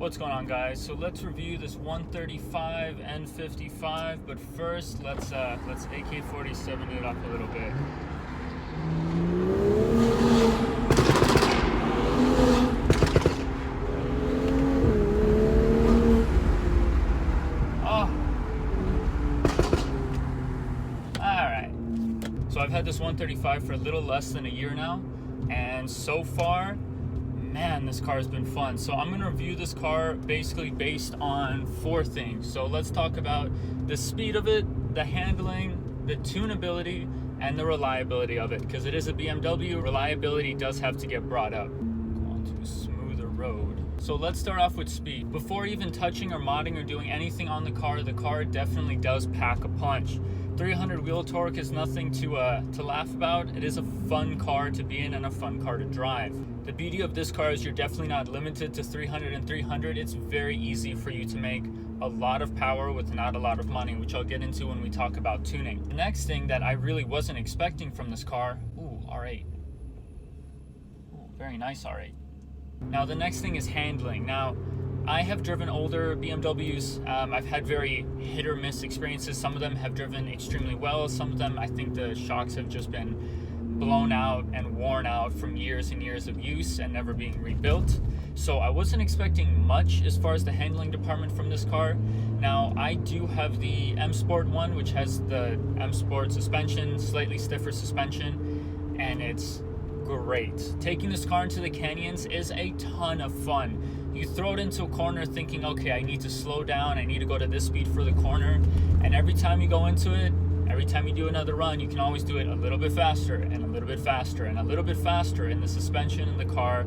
What's going on, guys? So let's review this 135 N55, but first let's AK47 it up a little bit. So I've had this 135 for a little less than a year now, and so far, man, this car has been fun. So I'm gonna review this car basically based on 4 things. So let's talk about the speed of it, the handling, the tunability, and the reliability of it. Because it is a BMW, reliability does have to get brought up. Go on to a smoother road. So let's start off with speed. Before even touching or modding or doing anything on the car definitely does pack a punch. 300 wheel torque is nothing to laugh about. It is a fun car to be in and a fun car to drive. The beauty of this car is you're definitely not limited to 300 and 300. It's very easy for you to make a lot of power with not a lot of money, which I'll get into when we talk about tuning. The next thing that I really wasn't expecting from this car, R8. Very nice R8. Now the next thing is handling. Now, I have driven older BMWs. I've had very hit or miss experiences. Some of them have driven extremely well. Some of them, I think the shocks have just been blown out and worn out from years and years of use and never being rebuilt. So I wasn't expecting much as far as the handling department from this car. Now, I do have the M Sport one, which has the M Sport suspension, slightly stiffer suspension, and it's great. Taking this car into the canyons is a ton of fun. You throw it into a corner thinking, okay, I need to slow down, I need to go to this speed for the corner, and every time you go into it, every time you do another run, you can always do it a little bit faster and a little bit faster and a little bit faster, and the suspension in the car,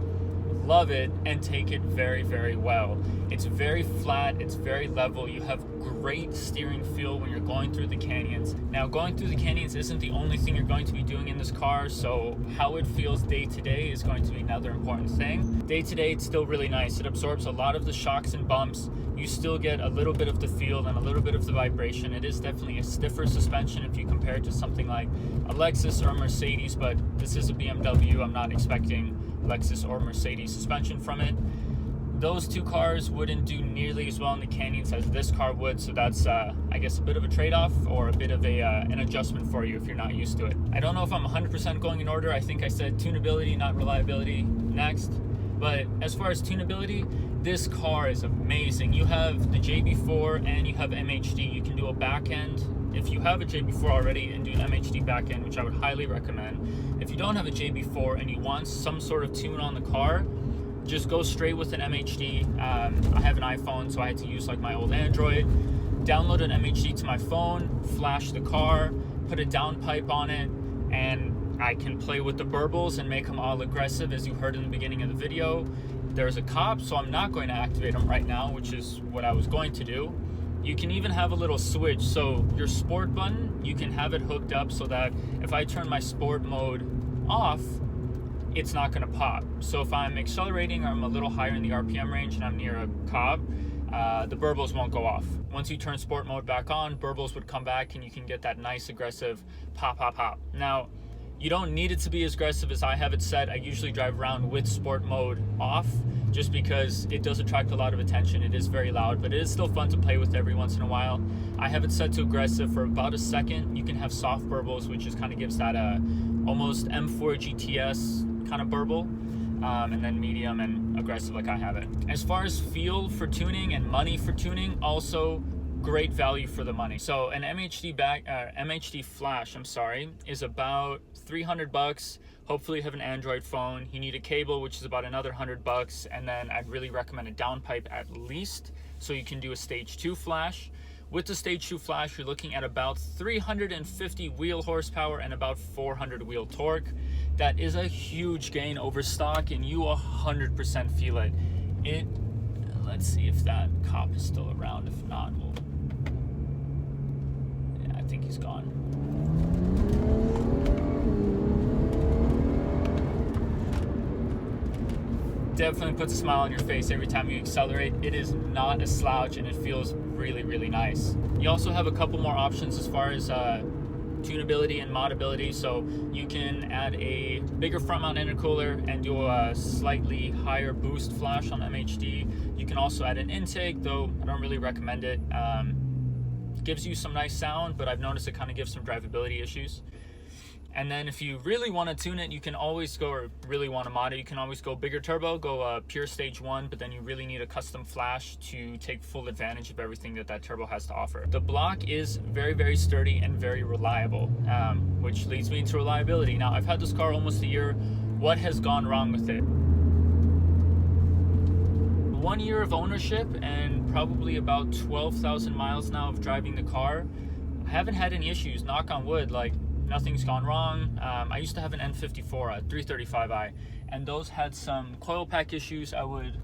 love it and take it very, very well. It's very flat, it's very level. You have great steering feel when you're going through the canyons. Now, going through the canyons isn't the only thing you're going to be doing in this car, so how it feels day to day is going to be another important thing. Day to day, it's still really nice. It absorbs a lot of the shocks and bumps. You still get a little bit of the feel and a little bit of the vibration. It is definitely a stiffer suspension if you compare it to something like a Lexus or a Mercedes, but this is a BMW. I'm not expecting Lexus or Mercedes suspension from it. Those two cars wouldn't do nearly as well in the canyons as this car would, so that's I guess a bit of a trade-off or a bit of an adjustment for you if you're not used to it. I don't know if I'm 100% going in order. I think I said tunability, not reliability next. But as far as tunability, this car is amazing. You have the JB4 and you have MHD. You can do a back end if you have a JB4 already and do an MHD back end, which I would highly recommend. If you don't have a JB4 and you want some sort of tune on the car, just go straight with an MHD. I have an iPhone, so I had to use like my old Android. Download an MHD to my phone, flash the car, put a downpipe on it, and I can play with the burbles and make them all aggressive, as you heard in the beginning of the video. There's a cop, so I'm not going to activate them right now, which is what I was going to do. You can even have a little switch. So your sport button, you can have it hooked up so that if I turn my sport mode off, it's not going to pop. So if I'm accelerating or I'm a little higher in the RPM range and I'm near a cop, the burbles won't go off. Once you turn sport mode back on, burbles would come back and you can get that nice aggressive pop, pop, pop. Now, you don't need it to be as aggressive as I have it set. I usually drive around with sport mode off just because it does attract a lot of attention. It is very loud, but it is still fun to play with every once in a while. I have it set to aggressive for about a second. You can have soft burbles, which just kind of gives that almost M4 GTS kind of burble, and then medium and aggressive like I have it. As far as feel for tuning and money for tuning, also great value for the money. So an MHD flash, is about $300. Hopefully you have an Android phone. You need a cable, which is about another $100, and then I'd really recommend a downpipe at least, so you can do a stage 2 flash. With the stage 2 flash, you're looking at about 350 wheel horsepower and about 400 wheel torque. That is a huge gain over stock, and you 100% feel it. Let's see if that cop is still around. If not, I think he's gone. Definitely puts a smile on your face every time you accelerate. It is not a slouch and it feels really, really nice. You also have a couple more options as far as tunability and modability, so you can add a bigger front mount intercooler and do a slightly higher boost flash on MHD. You can also add an intake, though I don't really recommend it. Gives you some nice sound, but I've noticed it kind of gives some drivability issues. And then if you really want to tune it, you can always go, or really want to mod it, you can always go bigger turbo, go pure stage 1, but then you really need a custom flash to take full advantage of everything that that turbo has to offer. The block is very, very sturdy and very reliable, which leads me into reliability. Now, I've had this car almost a year. What has gone wrong with it? 1 year of ownership and probably about 12,000 miles now of driving the car. I haven't had any issues, knock on wood, like nothing's gone wrong. I used to have an N54, a 335i, and those had some coil pack issues. I would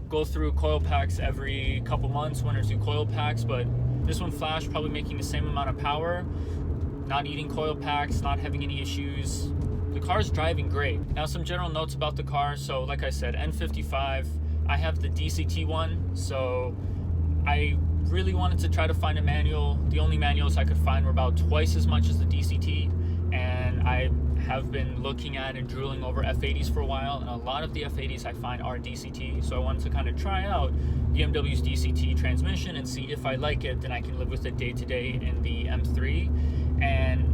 go through coil packs every couple months, 1 or 2 coil packs, but this one flashed, probably making the same amount of power, not eating coil packs, not having any issues. The car's driving great. Now, some general notes about the car. So like I said, N55, I have the DCT one, so I really wanted to try to find a manual. The only manuals I could find were about twice as much as the DCT, and I have been looking at and drooling over F80s for a while, and a lot of the F80s I find are DCT, so I wanted to kind of try out BMW's DCT transmission and see if I like it, then I can live with it day to day in the M3. And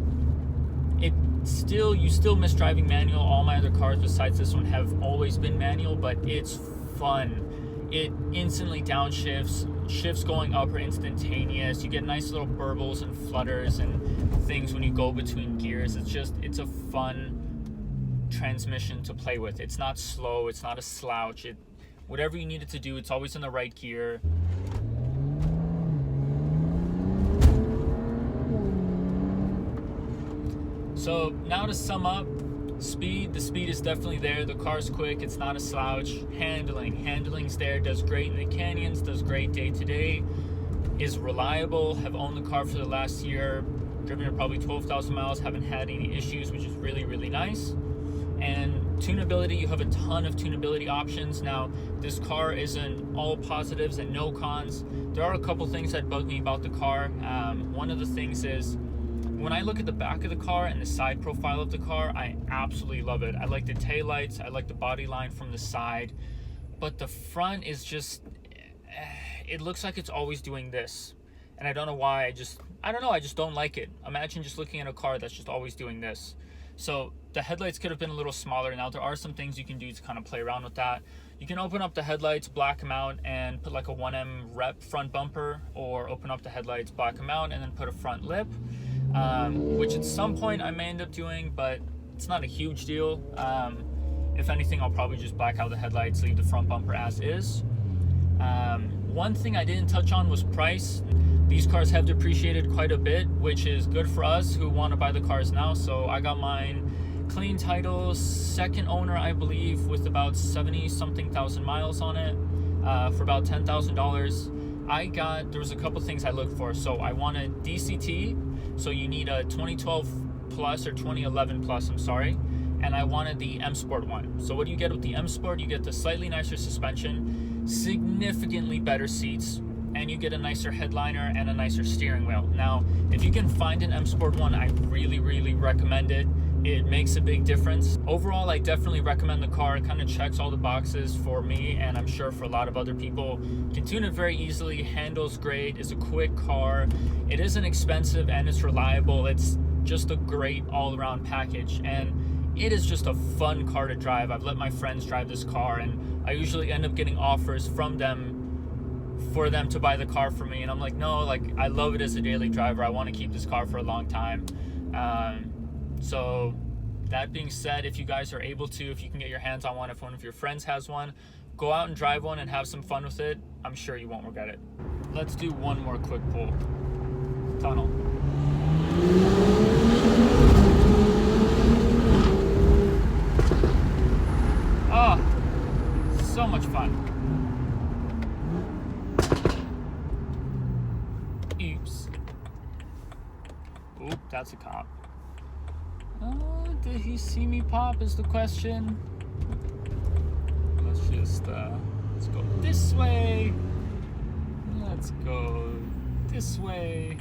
you still miss driving manual. All my other cars besides this one have always been manual, but it's fun. It instantly downshifts, shifts going up are instantaneous. You get nice little burbles and flutters and things when you go between gears. It's a fun transmission to play with. It's not slow, it's not a slouch. Whatever you need it to do, it's always in the right gear. So now to sum up, the speed is definitely there. The car's quick, it's not a slouch. Handling's there, does great in the canyons, does great day to day, is reliable. Have owned the car for the last year, driven it probably 12,000 miles, haven't had any issues, which is really, really nice. And tunability, you have a ton of tunability options. Now, this car isn't all positives and no cons. There are a couple things that bug me about the car. One of the things is, when I look at the back of the car and the side profile of the car, I absolutely love it. I like the taillights, I like the body line from the side, but the front is just, it looks like it's always doing this. And I don't know why, I just don't like it. Imagine just looking at a car that's just always doing this. So the headlights could have been a little smaller. Now, there are some things you can do to kind of play around with that. You can open up the headlights, black them out, and put like a 1M rep front bumper, or open up the headlights, black them out, and then put a front lip. Which at some point I may end up doing, but it's not a huge deal. If anything, I'll probably just black out the headlights, leave the front bumper as is. One thing I didn't touch on was price. These cars have depreciated quite a bit, which is good for us who want to buy the cars now. So I got mine clean title, second owner, I believe, with about 70-something thousand miles on it, for about $10,000. There was a couple things I looked for. So I wanted DCT, so you need a 2012 plus or 2011 plus, I'm sorry. And I wanted the M Sport one. So what do you get with the M Sport? You get the slightly nicer suspension, significantly better seats, and you get a nicer headliner and a nicer steering wheel. Now, if you can find an M Sport one, I really, really recommend it. It makes a big difference. Overall, I definitely recommend the car. It kind of checks all the boxes for me, and I'm sure for a lot of other people. You can tune it very easily, handles great, it's a quick car. It isn't expensive and it's reliable. It's just a great all-around package, and it is just a fun car to drive. I've let my friends drive this car, and I usually end up getting offers from them for them to buy the car for me, and I'm like, no, like, I love it as a daily driver. I want to keep this car for a long time. So that being said, if you guys are able to, if you can get your hands on one, if one of your friends has one, go out and drive one and have some fun with it. I'm sure you won't regret it. Let's do one more quick pull. Tunnel. Oh, so much fun. Oops. Oop, that's a cop. Did he see me pop is the question. Let's just, let's go this way. Let's go this way.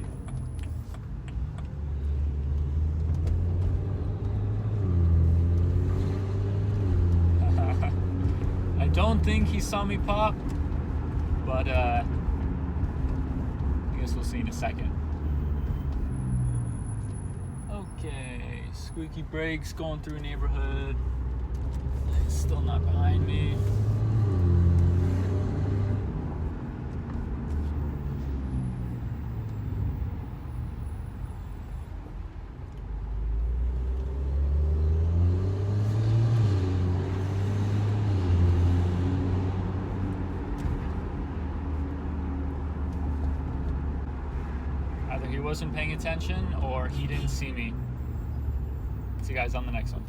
don't think he saw me pop, but I guess we'll see in a second. Okay, squeaky brakes going through a neighborhood. It's still not behind me. Either he wasn't paying attention or he didn't see me. See you guys on the next one.